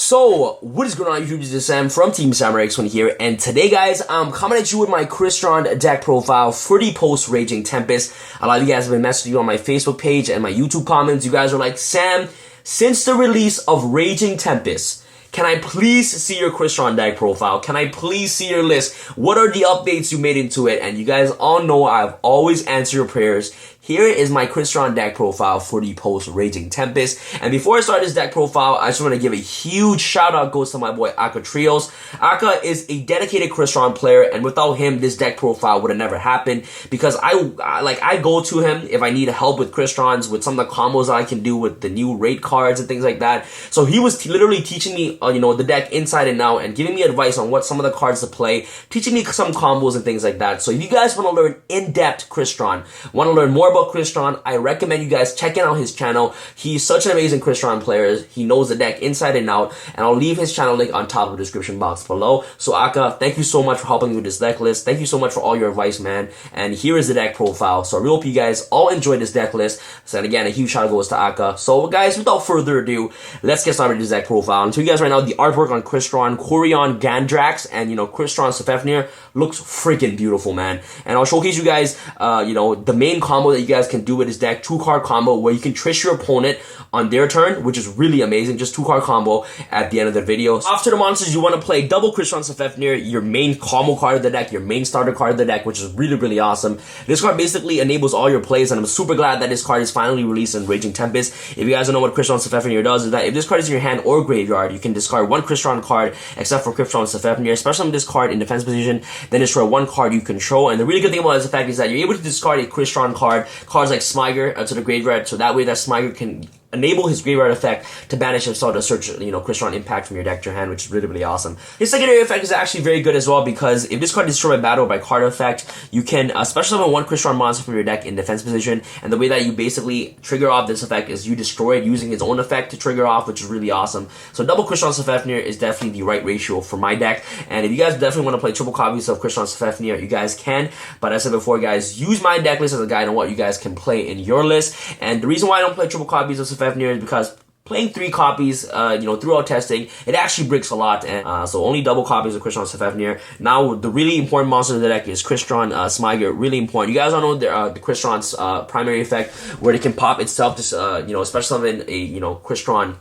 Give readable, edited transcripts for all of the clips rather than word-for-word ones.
So, what is going on YouTube? This is Sam from TeamSamuraiX1 here, and today guys, I'm coming at you with my CRYSTRON deck profile for the post-Raging Tempest. A lot of you guys have been messaging me on my Facebook page and my YouTube comments. You guys are like, Sam, since the release of Raging Tempest, can I please see your CRYSTRON deck profile? Can I please see your list? What are the updates you made into it? And you guys all know I've always answered your prayers. Here is my CRYSTRON deck profile for the post-Raging Tempest. And before I start this deck profile, I just want to give a huge shout out goes to my boy Aka Trios. Aka is a dedicated CRYSTRON player, and without him, this deck profile would have never happened, because I go to him if I need help with CRYSTRONs, with some of the combos that I can do with the new raid cards and things like that. So he was literally teaching me, the deck inside and out, and giving me advice on what some of the cards to play, teaching me some combos and things like that. So if you guys want to learn in-depth CRYSTRON, want to learn more about CRYSTRON, I recommend you guys checking out his channel. He's such an amazing CRYSTRON player. He knows the deck inside and out, and I'll leave his channel link on top of the description box below. So Aka, thank you so much for helping me with this deck list. Thank you so much for all your advice, man. And here is the deck profile. So I really hope you guys all enjoyed this deck list. So, and again, a huge shout out goes to Aka. So guys, without further ado, let's get started with this deck profile. And to you guys right now, the artwork on CRYSTRON, Corion, Gandrax, and CRYSTRON Sefefnir looks freaking beautiful, man. And I'll showcase you guys, the main combo that you guys can do with this deck, 2-card combo where you can trish your opponent on their turn, which is really amazing. Just 2-card combo at the end of the video. After the monsters, you want to play double CRYSTRON Sefefnir, your main combo card of the deck, your main starter card of the deck, which is really, really awesome. This card basically enables all your plays, and I'm super glad that this card is finally released in Raging Tempest. If you guys don't know what CRYSTRON Sefefnir does, is that if this card is in your hand or graveyard, you can discard one CRYSTRON card except for CRYSTRON Sefefnir, especially with this card in defense position, then destroy one card you control. And the really good thing about this effect is that you're able to discard a CRYSTRON card, cards like Smiger, to the graveyard, so that way that Smiger can enable his graveyard effect to banish himself to search, CRYSTRON impact from your deck to your hand, which is really, really awesome. His secondary effect is actually very good as well, because if this card is destroyed by battle by card effect, you can special summon one CRYSTRON monster from your deck in defense position, and the way that you basically trigger off this effect is you destroy it using its own effect to trigger off, which is really awesome. So double CRYSTRON Sefefnir is definitely the right ratio for my deck, and if you guys definitely want to play triple copies of CRYSTRON Sefefnir, you guys can, but as I said before, guys, use my deck list as a guide on what you guys can play in your list. And the reason why I don't play triple copies of Sefefnir is because playing 3 copies, throughout testing, it actually breaks a lot, and so only double copies of CRYSTRON Sefefnir. Now, the really important monster in the deck is CRYSTRON Smiger, really important. You guys all know the CRYSTRON's primary effect, where it can pop itself to, especially summon a, CRYSTRON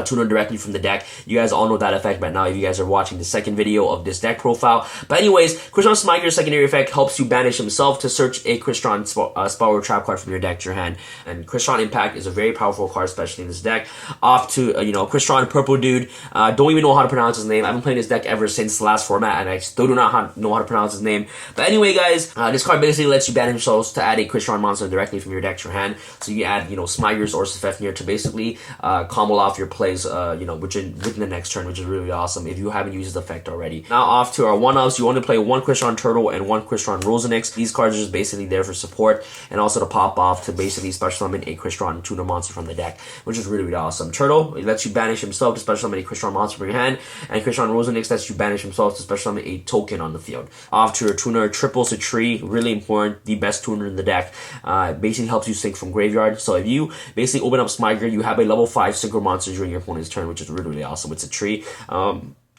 tuner directly from the deck. You guys all know that effect by now if you guys are watching the second video of this deck profile. But anyways, CRYSTRON Smiger's secondary effect helps you banish himself to search a CRYSTRON spell or trap card from your deck to your hand. And CRYSTRON Impact is a very powerful card, especially in this deck. Off to, CRYSTRON Purple Dude. Don't even know how to pronounce his name. I've been playing this deck ever since the last format, and I still do not know how to pronounce his name. But anyway, guys, this card basically lets you banish yourselves to add a CRYSTRON monster directly from your deck to your hand. So you can add, Smigers or Sefefnir to basically combo off your plays, within the next turn, which is really awesome if you haven't used this effect already. Now off to our one-ups. You want to play one CRYSTRON Turtle and one CRYSTRON Rosenix. These cards are just basically there for support, and also to pop off to basically special summon a CRYSTRON tuner monster from the deck, which is really, really awesome. Turtle, it lets you banish himself to special summon a CRYSTRON monster from your hand, and CRYSTRON Rosenix lets you banish himself to special summon a token on the field. Off to your tuner, Triple Citree, really important, the best tuner in the deck. Basically helps you sync from graveyard. So if you basically open up Smiger, you have a level 5 synchro monster during your opponent's turn, which is really, really awesome. It's a tree.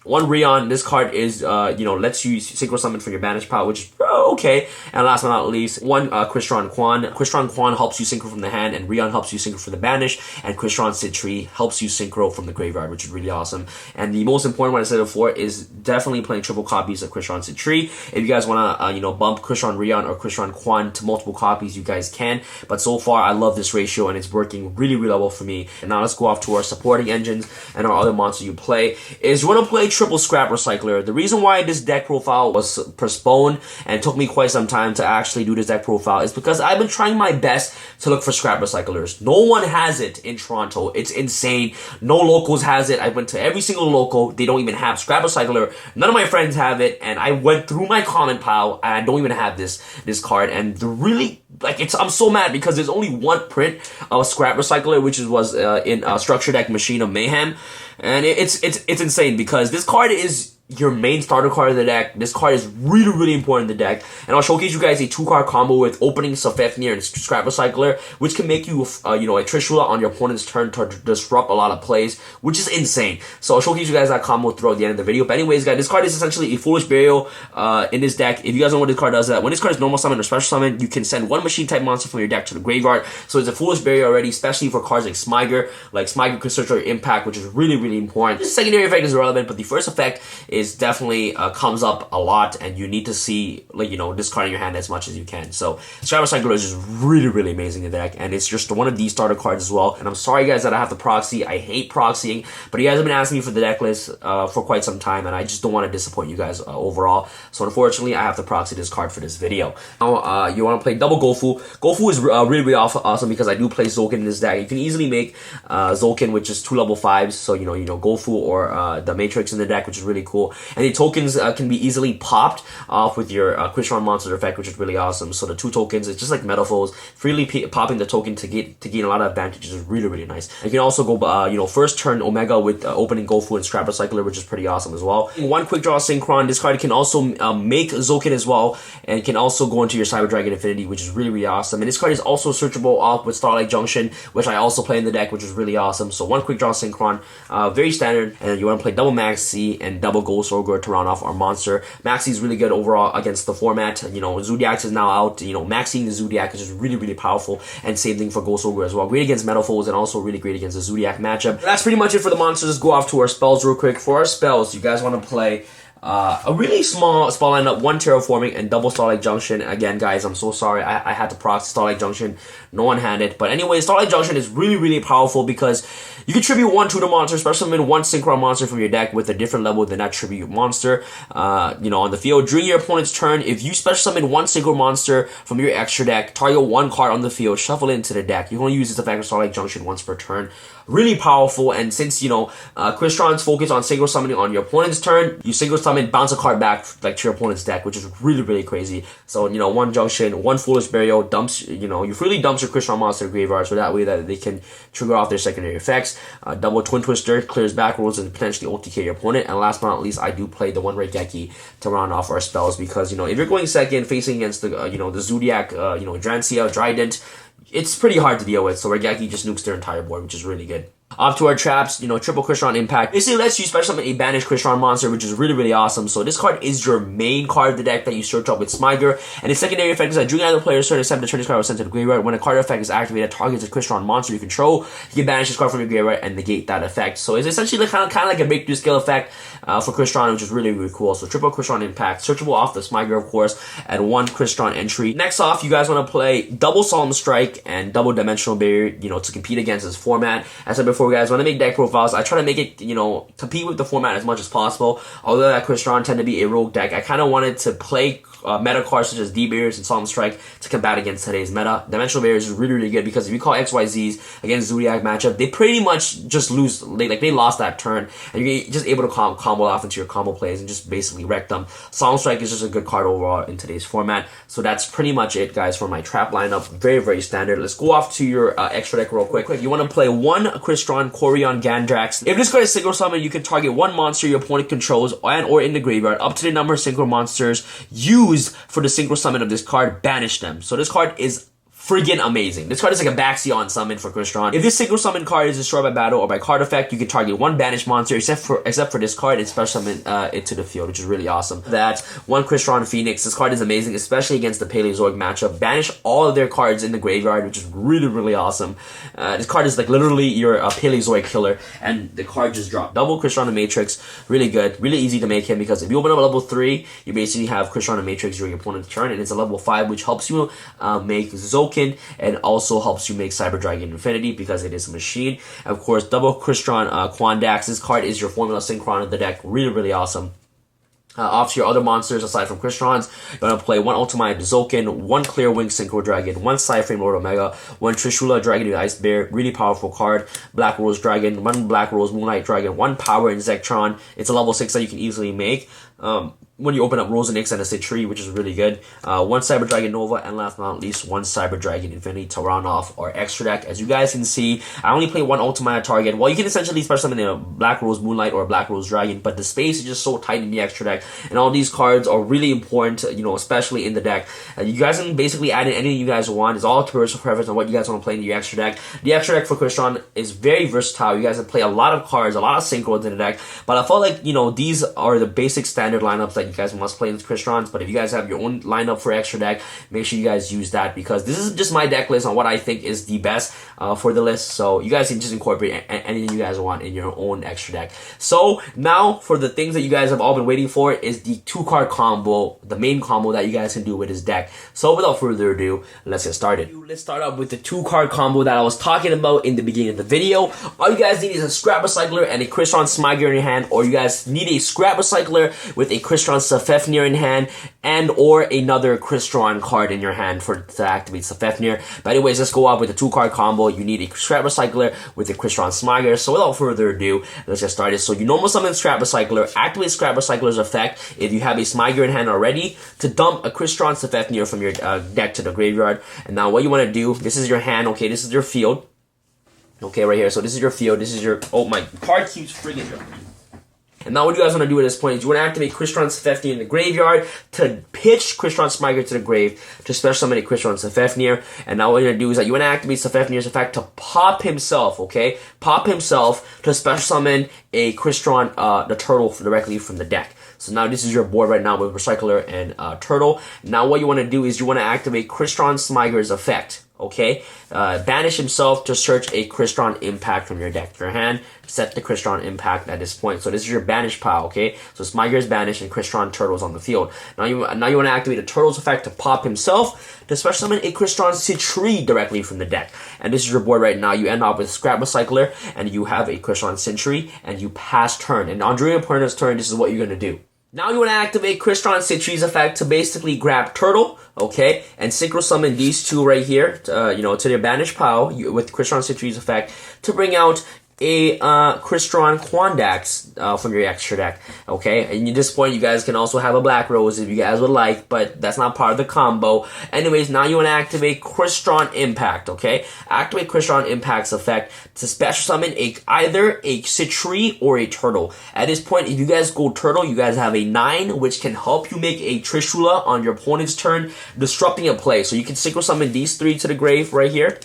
One Rion, this card is, lets you synchro summon from your banish pile, which is okay. And last but not least, one CRYSTRON Quan. CRYSTRON Quan helps you synchro from the hand, and Rion helps you synchro from the banish, and CRYSTRON Citree helps you synchro from the graveyard, which is really awesome. And the most important one I said before is definitely playing triple copies of CRYSTRON Citree. If you guys want to, bump CRYSTRON Rion or CRYSTRON Quan to multiple copies, you guys can. But so far, I love this ratio, and it's working really, really well for me. And now let's go off to our supporting engines and our other monsters you play. Is you want to play triple Scrap Recycler. The reason why this deck profile was postponed and took me quite some time to actually do this deck profile is because I've been trying my best to look for Scrap Recyclers. No one has it in Toronto. It's insane. No locals has it. I went to every single local. They don't even have Scrap Recycler. None of my friends have it, and I went through my comment pile and I don't even have this card. And the really, I'm so mad because there's only one print of Scrap Recycler, which was in Structure Deck Machine of Mayhem. And it's insane because this card is your main starter card of the deck. This card is really important in the deck, and I'll showcase you guys a 2-card combo with Opening Safefnir and Scrap Recycler, which can make you you know, a Trishula on your opponent's turn to disrupt a lot of plays, which is insane. So I'll showcase you guys that combo throughout the end of the video. But anyways, guys, this card is essentially a Foolish Burial in this deck. If you guys know what this card does, that when this card is normal summon or special summon, you can send one machine type monster from your deck to the graveyard. So it's a Foolish Burial already, especially for cards like Smiger, CRYSTRON Impact, which is really important. The secondary effect is irrelevant, but the first effect is definitely comes up a lot, and you need to see, like, you know, discarding your hand as much as you can. So Scrap Recycler is just really amazing in the deck, and it's just one of these starter cards as well. And I'm sorry guys that I have to proxy. I hate proxying, but you guys have been asking me for the deck list for quite some time, and I just don't want to disappoint you guys overall. So unfortunately, I have to proxy this card for this video. Now, you want to play double Gofu. Gofu is really awesome because I do play Zolkin in this deck. You can easily make Zolkin, which is 2 level 5s, so you know Gofu or the Matrix in the deck, which is really cool. And the tokens can be easily popped off with your CRYSTRON monster effect, which is really awesome. So the 2 tokens, it's just like Metaphors. Freely popping the token to gain a lot of advantages is really nice. And you can also go, you know, first turn Omega with Opening Gofu and Scrap Recycler, which is pretty awesome as well. One quick draw Synchron. This card can also make Zolkin as well, and can also go into your Cyber Dragon Infinity, which is really awesome. And this card is also searchable off with Starlight Junction, which I also play in the deck, which is really awesome. So one quick draw Synchron, very standard. And you want to play double Maxi and double Ghost Ogre to round off our monster. Maxi is really good overall against the format. You know, Zodiac is now out. You know, Maxing the Zodiac is just really powerful, and same thing for Ghost Ogre as well. Great against Metaphors and also really great against the Zodiac matchup. That's pretty much it for the monsters. Let's go off to our spells real quick. For our spells, you guys want to play a really small spell lineup, 1 Terraforming and double Starlight Junction. Again, guys, I'm so sorry I had to proxy Starlight Junction. No one had it. But anyway, Starlight Junction is really powerful because you can tribute 1 tutor monster, special summon 1 Synchron monster from your deck with a different level than that tribute monster. You know, on the field, during your opponent's turn, if you special summon 1 Synchron monster from your extra deck, target 1 card on the field, shuffle it into the deck. You can only use this effect with Starlight Junction once per turn. Really powerful, and since, you know, CRYSTRON's focus on synchro summoning on your opponent's turn, you synchro summon, bounce a card back like to your opponent's deck, which is really crazy. So, you know, 1 Junction, 1 Foolish Burial dumps, you know, you freely dumps your CRYSTRON monster graveyard, so that way that they can trigger off their secondary effects. Double Twin Twister clears back rolls and potentially OTK your opponent. And last but not least, I do play the 1 Raigeki to round off our spells, because, you know, if you're going second facing against the you know, the Zodiac, you know, Drancia, Drident, it's pretty hard to deal with. So Raigeki just nukes their entire board, which is really good. Off to our traps, you know, triple CRYSTRON Impact. Basically lets you special summon a banished CRYSTRON monster, which is really awesome. So this card is your main card of the deck that you search up with Smiger. And its secondary effect is that during either player's turn, except the turn this card was sent to the graveyard. When a card effect is activated, targets a CRYSTRON monster you control, you can banish this card from your graveyard and negate that effect. So it's essentially kind of like a breakthrough skill effect for CRYSTRON, which is really cool. So triple CRYSTRON Impact, searchable off the Smiger, of course, and 1 CRYSTRON entry. Next off, you guys want to play double Solemn Strike and double Dimensional Barrier, you know, to compete against this format. As I said before, guys, when I make deck profiles, I try to make it, you know, compete with the format as much as possible. Although that CRYSTRON tend to be a rogue deck, I kind of wanted to play meta cards such as D-Barriers and Solemn Strike to combat against today's meta. Dimensional Barriers is really good because if you call XYZs against Zodiac matchup, they pretty much just lose. They lost that turn, and you're just able to combo off into your combo plays and just basically wreck them. Solemn Strike is just a good card overall in today's format. So that's pretty much it, guys, for my trap lineup. Very standard. Let's go off to your extra deck real quick. You want to play 1 CRYSTRON Corion Gandrax. If this card is synchro summon, you can target 1 monster your opponent controls and or in the graveyard up to the number of synchro monsters used for the synchro summon of this card, banish them. So this card is friggin' amazing. This card is like a Baxion summon for CRYSTRON. If this synchro summon card is destroyed by battle or by card effect, you can target 1 banished monster except for this card and special summon it to the field, which is really awesome. That 1 CRYSTRON Phoenix. This card is amazing, especially against the Paleozoic matchup. Banish all of their cards in the graveyard, which is really awesome. This card is like literally your Paleozoic killer, and the card just dropped. Double CRYSTRON and Matrix, really good, really easy to make him, because if you open up a level 3, you basically have CRYSTRON and Matrix during your opponent's turn, and it's a level 5, which helps you make Zokin, and also helps you make Cyber Dragon Infinity because it is a machine. And of course, double CRYSTRON Quandax. This card is your formula synchron of the deck. Really awesome. Off to your other monsters aside from CRYSTRON's, you're going to play 1 Ultimate Zokin, 1 Clear Wing Synchro Dragon, 1 Cyframe Lord Omega, 1 Trishula Dragon with Ice Bear, really powerful card, Black Rose Dragon, 1 Black Rose Moonlight Dragon, 1 Power Insectron. It's a level 6 that you can easily make. when you open up Rosenix and a Citree, which is really good. One Cyber Dragon Nova, and last but not least, one Cyber Dragon Infinity to round off our extra deck. As you guys can see, I only play one Ultimate target. Well, you can essentially special summon a Black Rose Moonlight or a Black Rose Dragon, but the space is just so tight in the extra deck, and all these cards are really important, you know, especially in the deck. You guys can basically add in anything you guys want. It's all to personal preference on what you guys want to play in your extra deck. The extra deck for CRYSTRON is very versatile. You guys can play a lot of cards, a lot of synchros in the deck, but I felt like, you know, these are the basic standard lineups that you guys must play in CRYSTRONs. But if you guys have your own lineup for extra deck, make sure you guys use that, because this is just my deck list on what I think is the best for the list. So you guys can just incorporate anything you guys want in your own extra deck. So now for the things that you guys have all been waiting for is the 2-card combo, the main combo that you guys can do with this deck. So without further ado, let's get started. Let's start up with the 2-card combo that I was talking about in the beginning of the video. All you guys need is a Scrap Recycler and a CRYSTRON Smyger in your hand, or you guys need a Scrap Recycler with a CRYSTRON Safefnir in hand, and or another CRYSTRON card in your hand to activate Safefnir. But anyways, let's go up with the 2-card combo. You need a Scrap Recycler with a CRYSTRON Smyger. So without further ado, let's get started. So you normal summon Scrap Recycler, activate Scrap Recycler's effect if you have a Smyger in hand already, to dump a CRYSTRON Safefnir from your deck to the graveyard. And now what you want to do, this is your hand, okay, this is your field. Okay, right here. So this is your field. This is your... Oh, my card keeps friggin' jumping. And now what you guys want to do at this point is you want to activate CRYSTRON Safefnir in the graveyard to pitch CRYSTRON Smyger to the grave to special summon a CRYSTRON Safefnir. And now what you're going to do is that you want to activate Safefnir's effect to pop himself, okay? Pop himself to special summon a CRYSTRON, the turtle directly from the deck. So now this is your board right now with Recycler and Turtle. Now what you want to do is you want to activate CRYSTRON Smyger's effect. Okay, banish himself to search a CRYSTRON Impact from your deck to your hand. Set the CRYSTRON Impact at this point. So this is your banish pile. Okay, so Smyger is banished and CRYSTRON Turtle's on the field. Now you want to activate a Turtle's effect to pop himself to special summon a CRYSTRON Citree directly from the deck. And this is your board right now. You end up with Scrap Recycler and you have a CRYSTRON Citree and you pass turn. And on during your opponent's turn, this is what you're gonna do. Now you want to activate CRYSTRON Citree's effect to basically grab Turtle, okay, and synchro summon these two right here, you know, to their banished pile with CRYSTRON Citree's effect to bring out a CRYSTRON Quandax from your extra deck, okay? And at this point, you guys can also have a Black Rose if you guys would like, but that's not part of the combo. Anyways, now you want to activate CRYSTRON Impact, okay? Activate CRYSTRON Impact's effect to special summon either a Citree or a Turtle. At this point, if you guys go Turtle, you guys have a 9, which can help you make a Trishula on your opponent's turn, disrupting a play. So you can synchro summon these 3 to the grave right here.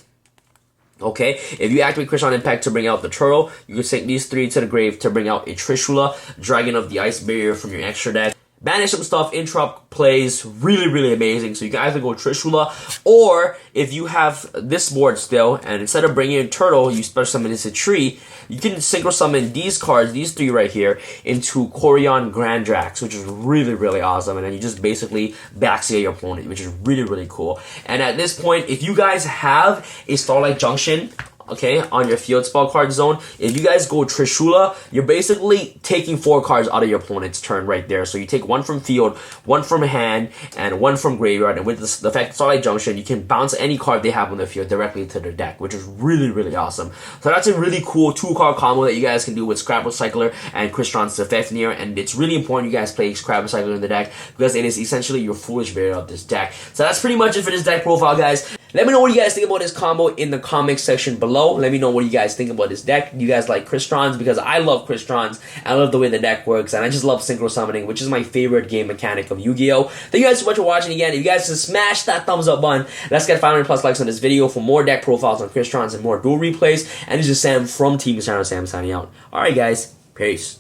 Okay, if you activate CRYSTRON Impact to bring out the Turtle, you can sink these 3 to the grave to bring out a Trishula, Dragon of the Ice Barrier from your extra deck. Banish some stuff, interrupt plays, really amazing. So you can either go Trishula, or if you have this board still, and instead of bringing in Turtle, you special summon this a tree, you can synchro summon these cards, these 3 right here, into Corion Grandrax, which is really awesome. And then you just basically backstage your opponent, which is really cool. And at this point, if you guys have a Starlight Junction, okay, on your field spell card zone, if you guys go Trishula, you're basically taking 4 cards out of your opponent's turn right there. So you take 1 from field, 1 from hand, and 1 from graveyard. And with the fact Starlight Junction, you can bounce any card they have on the field directly to their deck, which is really awesome. So that's a really cool 2-card combo that you guys can do with Scrap Recycler and CRYSTRON Safefnir. And it's really important you guys play Scrap Recycler in the deck, because it is essentially your foolish barrier of this deck. So that's pretty much it for this deck profile, guys. Let me know what you guys think about this combo in the comment section below. Let me know what you guys think about this deck. Do you guys like CRYSTRONs? Because I love CRYSTRONs. I love the way the deck works, and I just love synchro summoning, which is my favorite game mechanic of Yu-Gi-Oh! Thank you guys so much for watching again. If you guys just smash that thumbs up button, let's get 500+ likes on this video for more deck profiles on CRYSTRONs and more duel replays. And this is Sam from Team Sam signing out. Alright guys, peace.